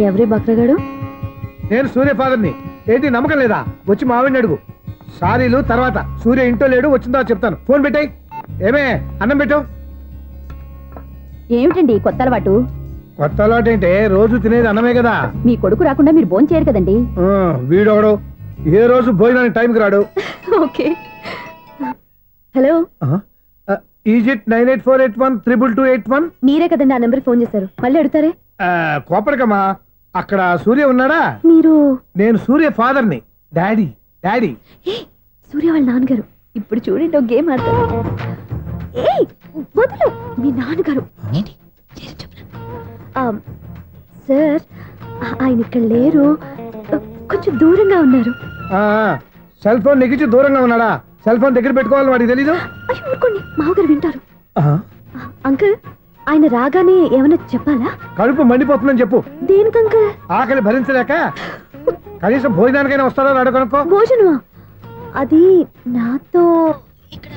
ఎవరే బక్రగాడు? నేను సూర్య ఫాదర్ని. ఏంటి నమ్మకం లేదా? వచ్చి మావిడిని అడుగు. సారీలు తర్వాత. సూర్య ఇంట్లో లేడు, వచ్చిందో చెప్తాను. ఫోన్ పెట్టాయి. ఏమే అన్నం పెట్టు. ఏమిటండి కొత్త అలవాటు? కొత్త అలవాటు ఏంటే? రోజు తినేది అన్నమే కదా. మీ కొడుకు రాకుండా మీరు భోజనం చేయరు కదండి. వీడొకడు ఏ రోజు భోజనానికి టైంకి రాడు. ఓకే. Hello, is it 9848132281. మీరే కదండి ఆ నెంబర్ ఫోన్ చేశారు, మళ్ళీ అడుగుతారే? కోపడకమ్మా. అక్కడ సూర్య ఉన్నాడా? మీరు? నేను సూర్య ఫాదర్ని. డాడీ. డాడీ సూర్య వాళ్ళ నాన్నగారు. ఇప్పుడు చూడండి ఒక గేమ్ ఆడతారు. వదులు, మీ నాన్నగారు. సార్ ఆయన ఇక్కడ లేరు, కొంచెం దూరంగా ఉన్నారు. సెల్ ఫోన్ నెగించి దూరంగా ఉన్నాడా? సెల్ ఫోన్ దగ్గర పెట్టుకోవాలని వాడికి తెలీదు. అయ్యో ఊరుకోండి, మామగారు వింటారు. అంకుల్ ఆయన రాగానే ఏమైనా చెప్పాలా? కడుపు మండిపోతుందని చెప్పు. దేనికి అంకుల్? ఆకలి భరించలేక. కనీసం భోజనానికైనా వస్తాడో రాడో కనుక్కో. భోజనమా? అది నాతో ఇక్కడ.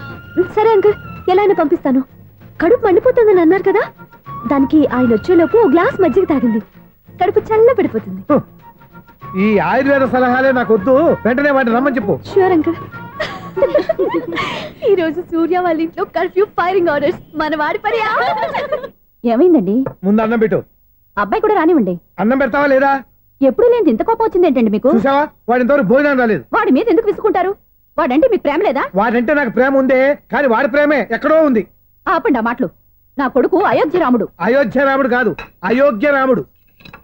సరే అంకుల్, ఎలా అయినా పంపిస్తాను. కడుపు మండిపోతుందని అన్నారు కదా, దానికి ఆయన వచ్చేలోపు ఓ గ్లాస్ మజ్జిగ తాగింది, కడుపు చల్ల పడిపోతుంది. ఈ ఆయుర్వేద సలహాలే నాకు వద్దు, వెంటనే వాటిని రమ్మని చెప్పు. Sure uncle. ఈ రోజు సూర్య వాళ్ళ ఇంట్లో కర్ఫ్యూ ఫైరింగ్ ఆర్డర్స్. మన వాడి పని. ఏమైందండి? ముందు అన్నం పెట్టు. అబ్బాయి కూడా రానివ్వండి. అన్నం పెడతావా లేదా? ఎప్పుడు లేని ఇంత కోపం వచ్చింది ఏంటండి మీకు? చూసావా, వాడి ఇంతవరకు భోజనం రాలేదు. వాడి మీద ఎందుకు విసుకుంటారు? వాడంటే మీకు ప్రేమ లేదా? వాడంటే నాకు ప్రేమ ఉందే, కానీ వాడి ప్రేమే ఎక్కడో ఉంది. ఆపండి ఆ మాటలు. నా కొడుకు అయోధ్య రాముడు. అయోధ్య రాముడు కాదు, అయోగ్య రాముడు.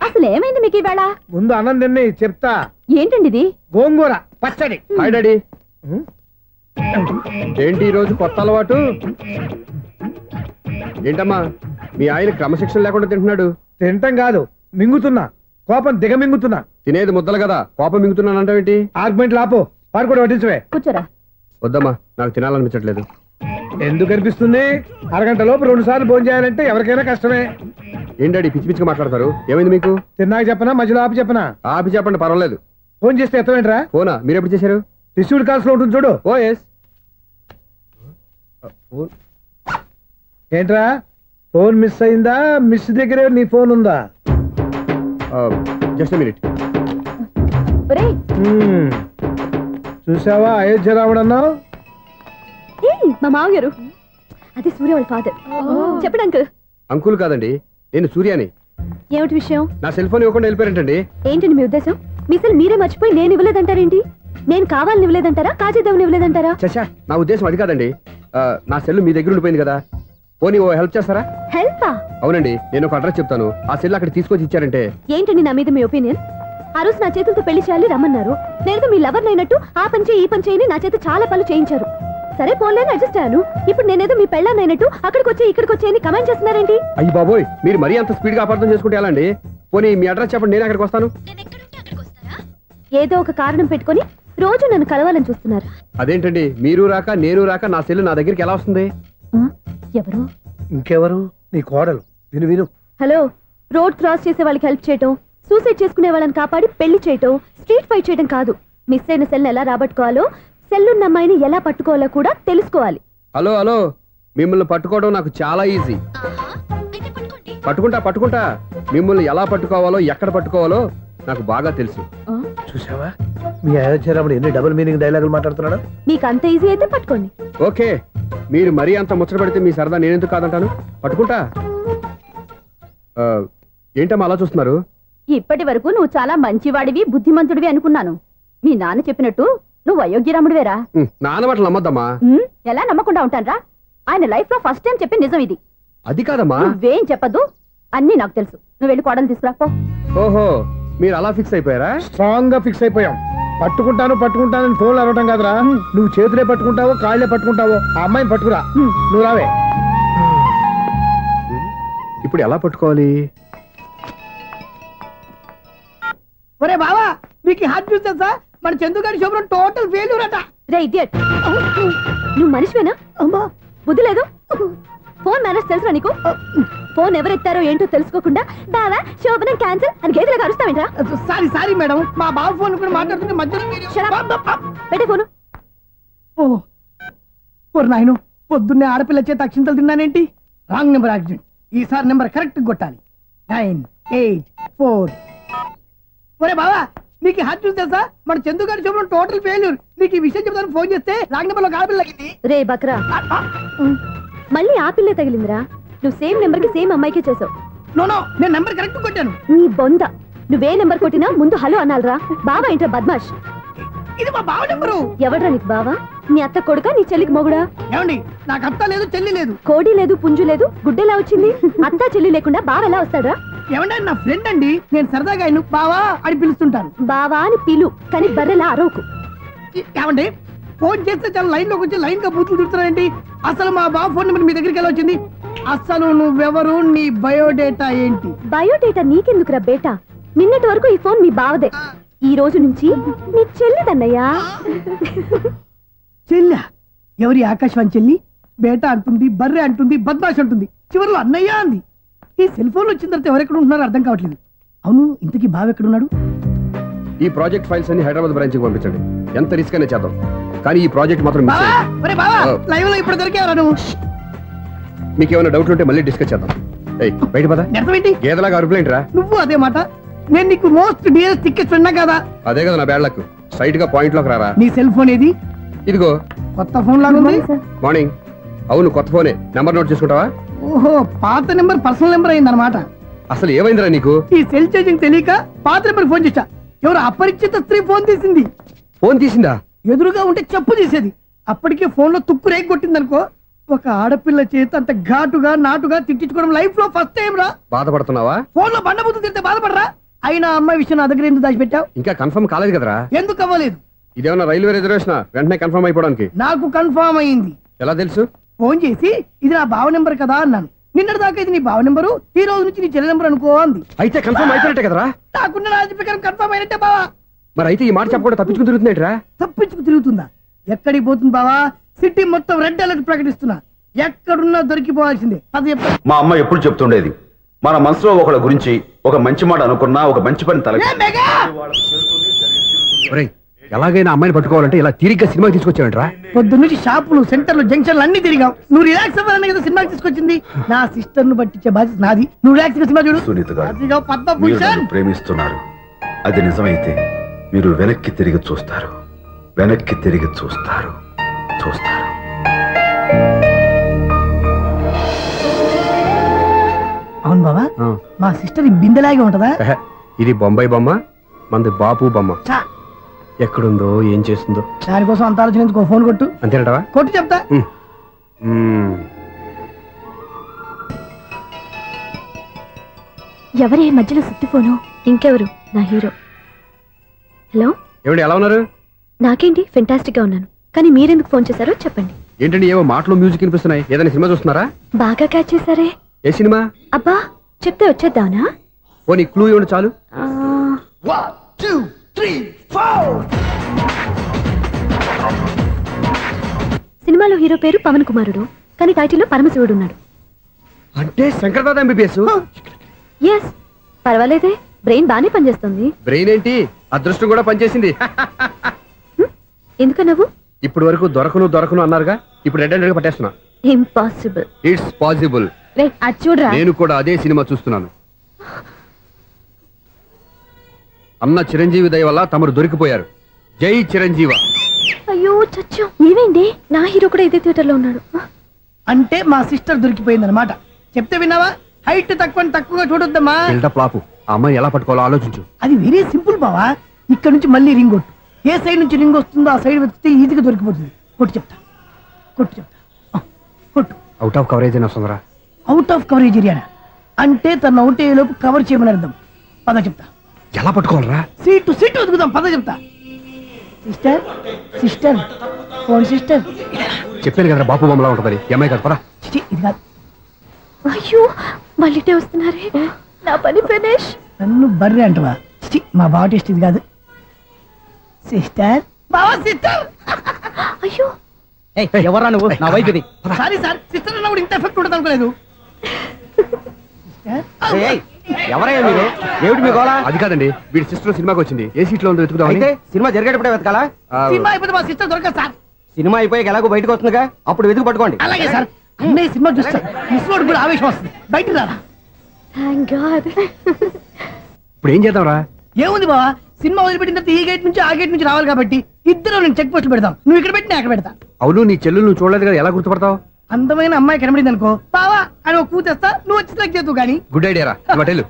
అసలు ఏమైంది మీకు ఈవేళ? ముందు అన్నం తిని చెప్తా. ఏంటండి ఇది? గోంగూర పచ్చడి. Hi daddy. ఏంటి ఈరోజు కొత్త అలవాటు? ఏంటమ్మా మీ ఆయన క్రమశిక్షణ లేకుండా తింటున్నాడు? తింటం కాదు, మింగుతున్నా. కోపం దిగమింగుతున్నా. తినేది ముద్దలు కదా, కోపం మింగుతున్నాను అంటావేంటి? ఆర్గ్యుమెంట్ లాపో, వాడు కూడా వడ్డించవే. కూర్చోరా. వద్దమ్మా, నాకు తినాలనిపించట్లేదు. ఎందుకు అనిపిస్తుంది? అరగంట లోపు 2 సార్లు భోజనం చేయాలంటే ఎవరికైనా కష్టమే. ఏంటండి పిచ్చి పిచ్చిగా మాట్లాడతారు? ఏమైంది మీకు? తిన్నాక చెప్పనా, మధ్యలో ఆపి చెప్పనా? ఆపి చెప్పండి, పర్వాలేదు. ఫోన్ చేస్తే ఎత్తవేంట్రా? ఫోనా? మీరు ఎప్పుడు చేశారు? రిసీవ్డ్ కాల్స్ లో ఉంటుంది చూడు. ఓ ఎస్. ఏంట్రా ఫోన్ మిస్ అయిందా? మిస్ దగ్గరే నీ ఫోన్ ఉందా? Just minute. చూసావా అయోధ్య రాముడు అన్నావు? మా మామగారు. అది సూర్య వాళ్ళ ఫాదర్. చెప్పండి అంకుల్. అంకుల్ కాదండి, నేను సూర్యాని. ఏమిటి విషయం? నా సెల్ ఫోన్ ఇవ్వకుండా వెళ్ళిపోయారంటండి. ఏంటండి మీ ఉద్దేశం? మీ సెల్ మీరే మర్చిపోయి నేను ఇవ్వలేదంటారేంటి? నేను కావాలని ఇవ్వలేదంటారా, కాజేద్దామని ఇవ్వలేదంటారా? చచ్చా, నా ఉద్దేశం అది కాదండి. నా సెల్ మీ దగ్గర ఉండిపోయింది కదా, పోనీ ఓ హెల్ప్ చేస్తారా? హెల్పా? అవునండి, నేను ఒక అడ్రస్ చెప్తాను, ఆ సెల్ అక్కడ తీసుకొచ్చి ఇచ్చారంటే. ఏంటండి నా మీద మీ ఒపీనియన్? ఆ రోజు నా చేతులతో పెళ్లి చేయాలి రమ్మన్నారు. నేను మీ లవర్ అయినట్టు ఆ పని చేయి ఈ పని చేయని నా చేత చాలా పనులు చేయించారు. సరే పోన్లేని అడ్జస్ట్ అయ్యాను. ఇప్పుడు నేనేదో మీ పెళ్ళాన్ని అయినట్టు అక్కడికి వచ్చి ఇక్కడికి వచ్చి కమెంట్ చేస్తున్నారేంటి? అయ్యి బాబోయ్, మీరు మరీ అంత స్పీడ్ గా అపార్థం చేసుకుంటే ఎలా అండి? పోనీ మీ అడ్రస్ చెప్పండి, నేను అక్కడికి వస్తాను. ఏదో ఒక కారణం పెట్టుకొని రోజు నన్ను కలవాలని చూస్తున్నారు. అదేంటండి, మీరు రాక నేను రాక నా సెల్ నా దగ్గరికి ఎలా వస్తుంది? ఎవరు? ఇంకెవరు? నీ కోడలు. విను విను. హలో, రోడ్ క్రాస్ చేసే వాళ్ళకి హెల్ప్ చేయటం, సూసైడ్ చేసుకునే వాళ్ళని కాపాడి పెళ్లి చేయటం, స్ట్రీట్ ఫైట్ చేయడం కాదు. మిస్ అయిన సెల్ ఎలా రాబట్టుకోవాలో, సెల్లున్న అమ్మాయిని ఎలా పట్టుకోవాలో కూడా తెలుసుకోవాలి. హలో హలో, మిమ్మల్ని పట్టుకోవడం నాకు చాలా ఈజీ. పట్టుకుంటా. మిమ్మల్ని ఎలా పట్టుకోవాలో, ఎక్కడ పట్టుకోవాలో నాకు బాగా తెలుసు. చూసావా, మీ అయోధ్య రాముడు ఎన్ని డబుల్ మీనింగ్ డైలాగులు మాట్లాడుతున్నాడు. మీకు అంత ఈజీ అయితే పట్టుకోండి. ఓకే, మీరు మరీ అంత ముచ్చట పెడితే మీ సరదా నేనెందుకు కాదంటాను. పట్టుకుంటా. ఏంటమ్మా అలా చూస్తున్నారు? ఇప్పటి వరకు నువ్వు చాలా మంచివాడివి, బుద్ధిమంతుడివి అనుకున్నాను. మీ నాన్న చెప్పినట్టు నువ్వు అయోగ్యరాముడివేరా? నాన్న మాటలు నమ్మద్దమ్మా. ఎలా నమ్మకుండా ఉంటానరా? ఆయన లైఫ్ లో ఫస్ట్ టైం చెప్పి నిజం ఇది. అది కాదమ్మా. నువ్వేం చెప్పదు, అన్ని నాకు తెలుసు. నువ్వు వెళ్ళి కోడలు తీసుకురా పో. ఓహో, మీరు అలా ఫిక్స్ అయిపోయారా? స్ట్రాంగ్ గా ఫిక్స్ అయిపోయాం. పట్టుకుంటాను ఫోన్లు అడగటం కాదురా. నువ్వు చేతులే పట్టుకుంటావో కాళ్ళే పట్టుకుంటావో ఆ అమ్మాయిని పట్టుకురా. నువ్వు రావే. ఇప్పుడు ఎలా పట్టుకోవాలి? ఒరే బావా, మీకు హార్ట్ న్యూస్ తెలుసా? మన చందుగారి శుభ్రం టోటల్ ఫెయిల్యూర్ అట. రే ఇడియట్, నువ్వు మనిషివేనా? అమ్మా బుద్ధి లేదు. ఫోన్ మేనేజ్ తెలుసా నీకు? ఫోన్ ఎవరెత్తారో ఏంటో తెలుసుకోకుండా బావా శోభనం క్యాన్సిల్ అని గేదెలకు అరుస్తావేంట్రా? సారీ మేడం, మా బావ ఫోన్ కూడా మాట్లాడుతుంటే మధ్యలో పెట్టే ఫోను. ఓ నాయను, పొద్దున్నే ఆడపిల్ల చేత అక్షింతలు తిన్నానేంటి? Wrong number accident. ఈసారి నెంబర్ కరెక్ట్ కొట్టాలి. 9 8 4 ఒరే బావా నీకు హార్ట్ జ్యూస్ తెలుసా? మన చందు గారి శుభ్రం టోటల్ ఫెయిల్యూర్. నీకు ఈ విషయం చెప్తాను ఫోన్ చేస్తే రాంగ్ నెంబర్ లో ఆపిల్ తగ్గింది. రే బక్రా, మళ్ళీ ఆపిల్లే తగిలిందిరా. నువ్వు సేమ్ నెంబర్ కి సేమ్ అమ్మాయికే చేసావు. నో నేను నెంబర్ కరెక్ట్ కొట్టాను. నీ బొంద, నువ్వే నెంబర్ కొట్టినా ముందు హలో అనాలరా. బావా ఏంట్రా బద్మాష్? ఇది మా బావ నెంబరు. ఎవడ్రా నీకు బావా? నీ అత్త కొడుకా, నీ చెల్లికి మొగుడా? ఏమండి, నాకు అత్త లేదు చెల్లి లేదు. కోడి లేదు పుంజు లేదు, గుడ్డెలా వచ్చింది? అత్త చెల్లి లేకుండా బావ ఎలా వస్తాడ్రా? ఏమండి, నా ఫ్రెండ్ అండి. నేను సరదాగా ఆయన బావా అని పిలుస్తుంటాను. బావా అని పిలు, కానీ బర్రెలా అరవకు. ఏమండి, ఫోన్ చేస్తే చాలా లైన్ లోకి వచ్చి లైన్ గా బూతులు తిడుతున్నాయండి. అసలు మా బావ ఫోన్ నెంబర్ మీ దగ్గరికి ఎలా వచ్చింది? అసలు నువ్వెవరు, నీ బయోడేటా ఏంటి? బయోడేటా నీకెందుకురా బేటా? నిన్నటి వరకు ఈ ఫోన్ మీ బావదే, ఈ రోజు నుంచి నీ చెల్లిదన్నయ్యా. చెల్లా? ఎవరి ఆకాశవాణి చెల్లి? బేటా అంటుంది, బర్రె అంటుంది, బద్మాష్ అంటుంది, చివరిలో అన్నయ్య అంది. ఈ సెల్ ఫోన్ వచ్చిన తర్వాత ఎవరెక్కడ ఉంటున్నారో అర్థం కావట్లేదు. అవును, ఇంతకీ బావ ఎక్కడున్నాడు? ఈ ప్రాజెక్ట్ ఫైల్స్ అన్ని హైదరాబాద్ బ్రాంచ్ కి పంపించండి. ఎంత రిస్క్ అనే చేద్దాం, కానీ ఈ ప్రాజెక్ట్ మాత్రం మిస్ బావా, అయ్యింది. ఒరే బావా, లైవ్ లో ఇప్పుడు దొరికేవరా నువ్వు? మీకు ఏమైనా డౌట్లు ఉంటే మళ్ళీ డిస్కస్ చేద్దాం. ఏయ్ బయట పద. అర్థమేంటి? గేదలాగా అరుపులేంట్రా? నువ్వు అదే మాట. నేను నీకు మోస్ట్ డియరెస్ట్ టికెట్స్ ఉన్నా కదా. అదే కదా నా బ్యాడ్ లక్. స్ట్రైట్ గా పాయింట్ లోకి రారా. నీ సెల్ ఫోన్ ఏది? ఇదిగో. కొత్త ఫోన్ లాగా ఉంది. మార్నింగ్. అవును, కొత్త ఫోనే. నెంబర్ నోట్ చేసుకుంటావా? ఓహో, పాత నెంబర్ పర్సనల్ నెంబర్ అయింది అనమాట. అసలు ఏమైందిరా నీకు? ఈ సెల్ చేంజింగ్ తెలియక పాత నెంబర్ ఫోన్ చేశా. ఎవరు అపరిచిత స్త్రీ ఫోన్ తీసింది. ఫోన్ తీసిందా? ఎదురుగా ఉంటే చెప్పు తీసేది. అప్పటికే ఫోన్ లో తుక్కు రేగి కొట్టింది అనుకో. ఒక ఆడపిల్ల చేత అంత ఘాటుగా నాటుగా తిట్టించుకోవడం లైఫ్ లో ఫస్ట్ టైం రా. బాధపడుతున్నావా? ఫోన్ లో బండబూతులు తింటే బాధపడరా? అయినా అమ్మాయి విషయం నా దగ్గర ఎందుకు దాచిపెట్టావు? ఇంకా కన్ఫర్మ్ కాలేదు కదరా. ఎందుకు అవ్వలేదు? ఇదేమన్నా రైల్వే రిజర్వేషన్? వెంటనే కన్ఫర్మ్ అయిపోవడానికి. నాకు కన్ఫర్మ్ అయింది. ఎలా తెలుసు? ఫోన్ చేసి ఇది నా బావ నెంబర్ కదా అన్నాను. నిన్నటి దాకా ఇది నీ బావ నెంబరు, ఈ రోజు నుంచి నీ చెల్లి నెంబర్ అనుకో అంది. అయితే కన్ఫర్మ్ అయిపోయినట్టే కదరా. నాకున్న రాజు ప్రకారం కన్ఫర్మ్ అయినట్టే బావా. మరి అయితే ఈ మాట చెప్పకుండా తప్పించుకుని తిరుగుతున్నాయిట్రా. తప్పించుకు తిరుగుతుందా? ఎక్కడికి పోతుంది బావా? సిటీ మొత్తం రెడ్ అలర్ట్ ప్రకటిస్తున్నా. ఎక్కడున్నా దొరికిపోవాల్సిందే. అది మా అమ్మ ఎప్పుడు చెప్తుండేది, మన మనసులో ఒకళ్ళ గురించి ఒక మంచి మాట అనుకున్నా ఒక మంచి పని తల. ఎలాగైనా అమ్మాయిని పట్టుకోవాలంటే ఇలా తిరిగ్గా సినిమాకి తీసుకొచ్చావంట్రా. పొద్దున్నుంచి షాపులు, సెంటర్లు, జంక్షన్లు అన్ని తిరిగావు. నువ్వు రిలాక్స్ అవ్వాలని కదా సినిమాకి తీసుకొచ్చింది. నా సిస్టర్ ను పట్టించే బాధ్యత నాది. నువ్వు రిలాక్స్ గా సినిమా చూడు. సునీత గారు, అదిగో మీరు పద్మభూషణ్. నన్ను ప్రేమిస్తున్నారు. అది నిజమైతే మీరు వెనక్కి తిరిగి చూస్తారు, వెనక్కి తిరిగి చూస్తారు, చూస్తారు. అవును బావా, మా సిస్టర్ ఈ బిందెలాగే ఉంటదా? ఇది బొంబాయి బొమ్మ, మంది బాపు బొమ్మ. చా, ఎక్కడుందో ఏం చేస్తుందో. దానికోసం అంత ఆలోచన. ఫోన్ కొట్టు. అంతేనటవా? కొట్టు చెప్తా. ఎవరే మధ్యలో సుత్తి ఫోను? ఇంకెవరు? నా హీరో. హలో, ఏమండి ఎలా ఉన్నారు? నాకేంటి ఫెంటాస్టిక్ గా ఉన్నాను, కానీ మీరెందుకు ఫోన్ చేశారో చెప్పండి. ఏంటండి ఏవో మాటలు మ్యూజిక్ వినిపిస్తున్నాయి. ఏదైనా సినిమా చూస్తున్నారా? బాగా క్యాచ్ చేశారే. ఏ సినిమా? అబ్బా, చెప్తే వచ్చేద్దానా? పోనీ క్లూ ఇవ్వండి చాలు. సినిమాలో హీరో పేరు పవన్ కుమారుడు, కానీ టైటిల్లో పరమశివుడు ఉన్నాడు. అంటే శంకర్దాద ఎంబీబీఎస్. ఎస్, పర్వాలేదే, బ్రెయిన్ బానే పనిచేస్తుంది. బ్రెయిన్ ఏంటి, అదృష్టం కూడా పనిచేసింది. ఎందుకన్నావు? ఇప్పుడు వరకు దొరకను అన్నారుగా, ఇప్పుడు రెడ్ హ్యాండెడ్ గా పట్టేస్తున్నా. ఇంపాసిబుల్. It's possible. అది చూడరా. నేను కూడా అదే సినిమా చూస్తున్నాను. అన్న చిరంజీవి దయ వల్ల తమరు దొరికిపోయారు. జై చిరంజీవ. అయ్యో చచ్చో, ఏమైంది? నా హీరో కూడా ఇదే థియేటర్ లో ఉన్నాడు. అంటే మా సిస్టర్ దొరికిపోయింది అనమాట. చెప్తే విన్నావా? హైట్ తక్కువగా చూడొద్దమ్మా. బిల్డప్ లాపు. ఆ అమ్మాయి ఎలా పట్టుకోవాలో ఆలోచించు. అది వెరీ సింపుల్ బావా. ఇక్కడ నుంచి మళ్ళీ రింగ్ కొట్టు. ఏ సైడ్ నుంచి రింగ్ వస్తుందో ఆ సైడ్ వెతికితే ఈజీగా దొరికిపోతుంది. కొట్టు చెప్తా. కొట్టు. అవుట్ ఆఫ్ కవరేజ్ అయినా వస్తుందరా. అవుట్ ఆఫ్ కవరేజ్ ఏరియా అంటే తన అవుట్ అయ్యేలోపు కవర్ చేయమని అర్థం. పద చెప్తా. ఎలా పట్టుకోవాలరా? సీటు వెతుకుదాం. పద చెప్తా. Sister phone sister. చెప్పాను కదా బాపు బొమ్మలా ఉంటుందని. అమ్మాయి కదా, పరా. ఇది కాదు. అయ్యో, మళ్ళీటే వస్తున్నారే. నా పని ఫినిష్. నన్ను బర్రె అంటవా? మా బావ టెస్ట్ ఇది కాదు. సిస్టర్, బావా సిస్టర్. అయ్యో, ఎవరా నువ్వు? నా వైపు ఇది. సారీ సార్, సిస్టర్ అన్నప్పుడు ఇంత ఎఫెక్ట్ ఉండదు అనుకోలేదు. ఎవరయ్యా మీరు? ఏమిటి మీ గోళ? అది కాదండి, వీడి సిస్టర్ సినిమాకి వచ్చింది. ఏ సీట్ లో ఉందో వెతుకుదాం. అయితే సినిమా జరిగేటప్పుడే వెతకాలా? సినిమా అయిపోతే మా సిస్టర్ దొరకదు సార్. సినిమా అయిపోయాక ఎలాగో బయటకు వస్తుందిగా, అప్పుడు వెతుకు పట్టుకోండి. అలాగే సార్. అన్నయ్య సినిమా చూస్తారు. మిస్ వాడు కూడా ఆవేశం వస్తుంది. బయట రారా. Thank God. ఇప్పుడు ఏం చేద్దాంరా? ఏముంది బావా, సినిమా వదిలిపెట్టిన తర్వాత ఈ గేట్ నుంచి ఆ గేట్ నుంచి రావాలి కాబట్టి ఇద్దరు నేను చెక్ పోస్టులు పెడతాం. నువ్వు ఇక్కడ పెట్టి నేను అక్కడ పెడతా. అవును, నీ చెల్లెలు నువ్వు చూడలేదు కదా, ఎలా గుర్తుపడతావు? అందమైన అమ్మాయి కనబడింది అనుకో బావా అని ఒక కూతేస్తా, నువ్వు వచ్చి సెలెక్ట్ చేద్దు కానీ. గుడ్ ఐడియా రా, హోటల్.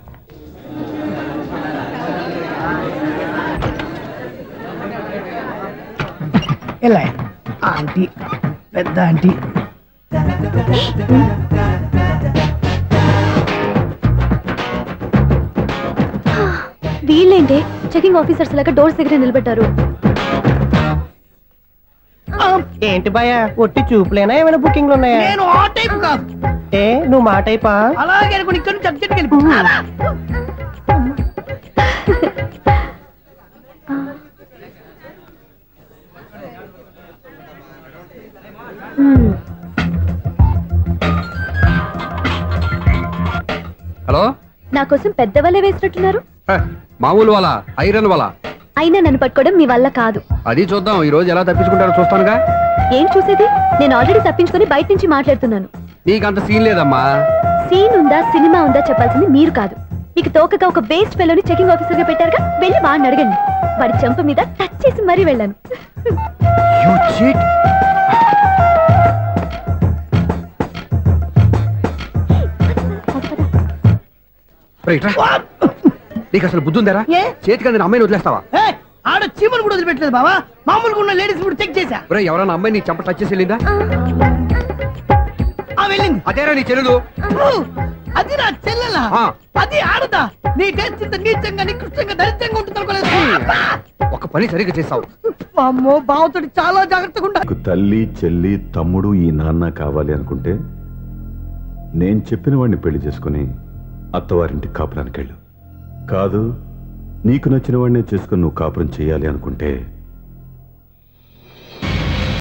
ఎలా ఆంటీ, పెద్ద ఆంటీ. వీళ్ళేంటి చెకింగ్ ఆఫీసర్స్ లాగా డోర్స్ దగ్గర నిలబెట్టారు? ఏంటి భయ, ఒట్టి చూపులేనా ఏమైనా బుకింగ్లు ఉన్నాయా? నేను ఆ టైప్ కాదు. ఏ నువ్వు మా టైపా? అలాగే అనుకుని ఇక్కడ నుంచి అర్జెంట్కి వెళ్ళిపో. హలో, నా కోసం పెద్ద వలే వేసినట్టున్నారు. మామూలు వాళ్ళ, ఐరన్ వాళ్ళ. అయినా నన్ను పట్టుకోవడం మీ వల్ల కాదు. అది చూద్దాం, ఈ రోజు ఎలా తప్పించుకుంటారో చూస్తానుగా. ఏం చూసేది? నేను ఆల్రెడీ తప్పించుకొని బయట నుంచి మాట్లాడుతున్నాను. నీకంత సీన్ లేదమ్మా. సీన్ ఉందా సినిమా ఉందా చెప్పాల్సింది మీరు కాదు. మీకు తోకగా ఒక వేస్ట్ ఫెలోని చెకింగ్ ఆఫీసర్ గా పెట్టారుగా, వెళ్ళి వాడిని అడగండి. వాడి చెంప మీద టచ్ చేసి మరీ వెళ్ళాను. You cheat. నీకు అసలు బుద్ధి ఉందారా? చేతికి అందిన అమ్మాయిని వదిలేస్తావా? ఆడ చీమలు కూడా వదిలిపెట్టలేదు బావా, మామూలుగా ఉన్న లేడీస్ కూడా చెక్ చేశా. ఎవరైనా అమ్మాయి నీ చెంప టచ్ చేసి వెళ్ళిందా? వెళ్ళింది. అదేరా నీ చెల్లెలు? అది నా చెల్లెలా? అది ఆడదా? నీ టేస్ట్ ఇంత నీచంగా నికృష్టంగా దరిద్రంగా ఉంటుంది అనుకోలేదు. ఒక పని సరిగ్గా చేస్తావు. అమ్మో, బావతోటి చాలా జాగ్రత్తగా ఉండాలి. తల్లి, చెల్లి, తమ్ముడు, ఈ నాన్న కావాలి అనుకుంటే నేను చెప్పిన వాడిని పెళ్లి చేసుకుని అత్తవారింటి కాపురానికి వెళ్ళు. కాదు, నీకు నచ్చిన వాడినే చేసుకుని నువ్వు కాపురం చేయాలి అనుకుంటే